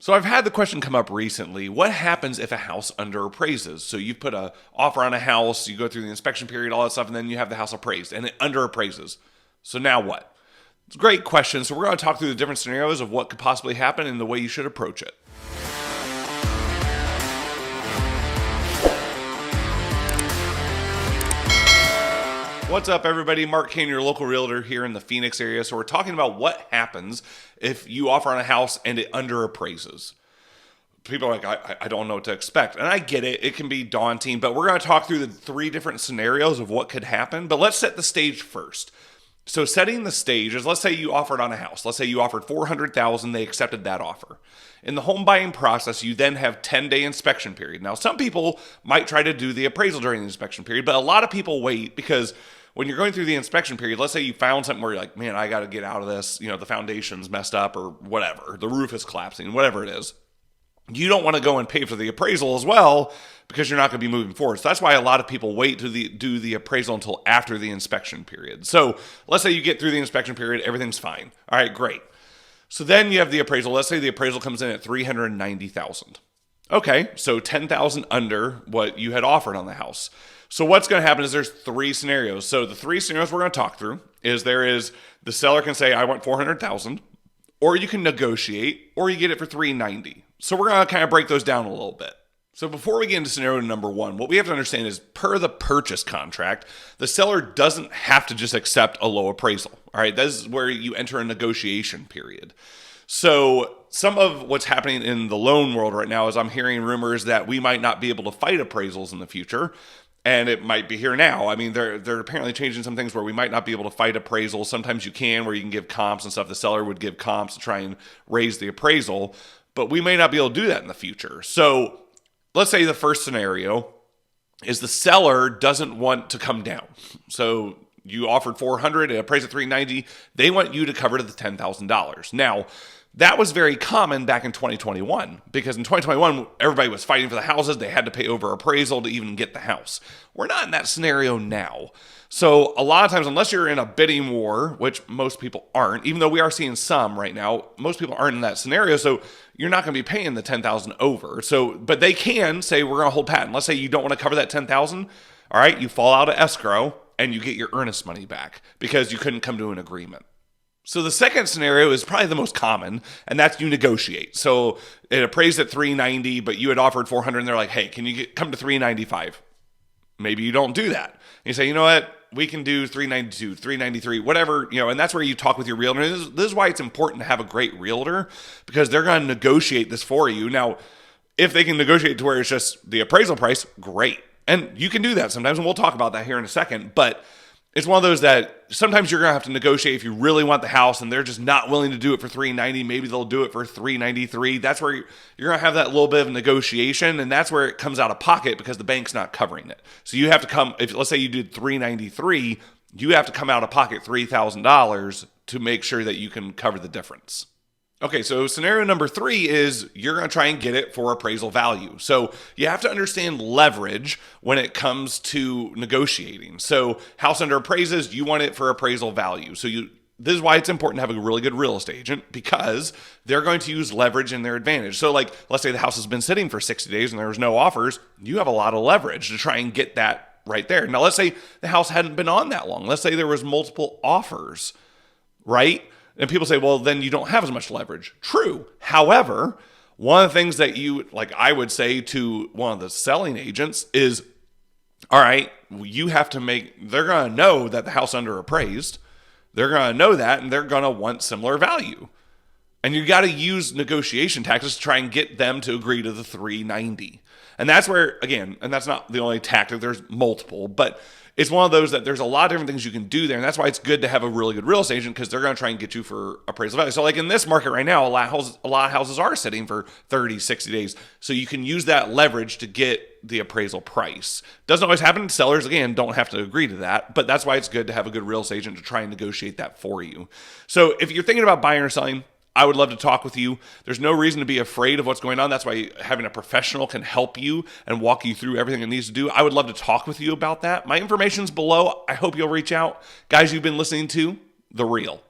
So I've had the question come up recently, what happens if a house underappraises? So you've put an offer on a house, you go through the inspection period, all that stuff, and then you have the house appraised, and it underappraises. So now what? It's a great question. So we're going to talk through the different scenarios of what could possibly happen and the way you should approach it. What's up, everybody? Mark Cannonre, your local realtor here in the Phoenix area. So we're talking about what happens if you offer on a house and it underappraises. People are like, I don't know what to expect. And I get it. It can be daunting, but we're going to talk through the three different scenarios of what could happen. But let's set the stage first. So setting the stage is, let's say you offered on a house. Let's say you offered $400,000. They accepted that offer. In the home buying process, you then have 10-day inspection period. Now, some people might try to do the appraisal during the inspection period, but a lot of people wait because when you're going through the inspection period, let's say you found something where you're like, man, I got to get out of this. You know, the foundation's messed up or whatever. The roof is collapsing, whatever it is. You don't want to go and pay for the appraisal as well because you're not going to be moving forward. So that's why a lot of people wait to do the appraisal until after the inspection period. So let's say you get through the inspection period, everything's fine. All right, great. So then you have the appraisal. Let's say the appraisal comes in at $390,000. Okay, so $10,000 under what you had offered on the house. So what's going to happen is there's three scenarios. So the three scenarios we're going to talk through is the seller can say, I want $400,000, or you can negotiate, or you get it for $390,000. So we're going to kind of break those down a little bit. So before we get into scenario number one, what we have to understand is per the purchase contract, the seller doesn't have to just accept a low appraisal. All right, this is where you enter a negotiation period. So some of what's happening in the loan world right now is I'm hearing rumors that we might not be able to fight appraisals in the future. And it might be here now. I mean, they're apparently changing some things where we might not be able to fight appraisals. Sometimes you can, where you can give comps and stuff. The seller would give comps to try and raise the appraisal. But we may not be able to do that in the future. So let's say the first scenario is the seller doesn't want to come down. So you offered $400,000, it appraised at $390,000. They want you to cover to the $10,000. Now, that was very common back in 2021 because in 2021, everybody was fighting for the houses. They had to pay over appraisal to even get the house. We're not in that scenario now. So a lot of times, unless you're in a bidding war, which most people aren't, even though we are seeing some right now, most people aren't in that scenario. So you're not going to be paying the $10,000 over. So, but they can say, we're going to hold patent. Let's say you don't want to cover that $10,000. All right, you fall out of escrow and you get your earnest money back because you couldn't come to an agreement. So the second scenario is probably the most common, and that's you negotiate. So it appraised at $390,000, but you had offered $400,000, and they're like, hey, can you come to $395,000? Maybe you don't do that. And you say, you know what? We can do $392,000, $393,000, whatever, and that's where you talk with your realtor. This is why it's important to have a great realtor because they're going to negotiate this for you. Now, if they can negotiate to where it's just the appraisal price, great. And you can do that sometimes, and we'll talk about that here in a second, but it's one of those that sometimes you're going to have to negotiate if you really want the house and they're just not willing to do it for $390,000. Maybe they'll do it for $393,000. That's where you're going to have that little bit of negotiation, and that's where it comes out of pocket because the bank's not covering it. So you have to come, if let's say you did $393,000, you have to come out of pocket $3,000 to make sure that you can cover the difference. Okay, so scenario number 3 is you're going to try and get it for appraisal value. So you have to understand leverage when it comes to negotiating. So house under appraises, you want it for appraisal value. So this is why it's important to have a really good real estate agent because they're going to use leverage in their advantage. So like, let's say the house has been sitting for 60 days and there was no offers. You have a lot of leverage to try and get that right there. Now, let's say the house hadn't been on that long. Let's say there was multiple offers, right? And people say, well, then you don't have as much leverage. True. However, one of the things that I would say to one of the selling agents is, all right, you have to they're going to know that the house underappraised. They're going to know that, and they're going to want similar value. And you got to use negotiation tactics to try and get them to agree to the $390,000. And that's where, again, and that's not the only tactic, there's multiple, but it's one of those that there's a lot of different things you can do there. And that's why it's good to have a really good real estate agent because they're going to try and get you for appraisal value. So like in this market right now, a lot of houses are sitting for 30, 60 days. So you can use that leverage to get the appraisal price. Doesn't always happen. Sellers, again, don't have to agree to that. But that's why it's good to have a good real estate agent to try and negotiate that for you. So if you're thinking about buying or selling, I would love to talk with you. There's no reason to be afraid of what's going on. That's why having a professional can help you and walk you through everything it needs to do. I would love to talk with you about that. My information's below. I hope you'll reach out. Guys, you've been listening to The Real.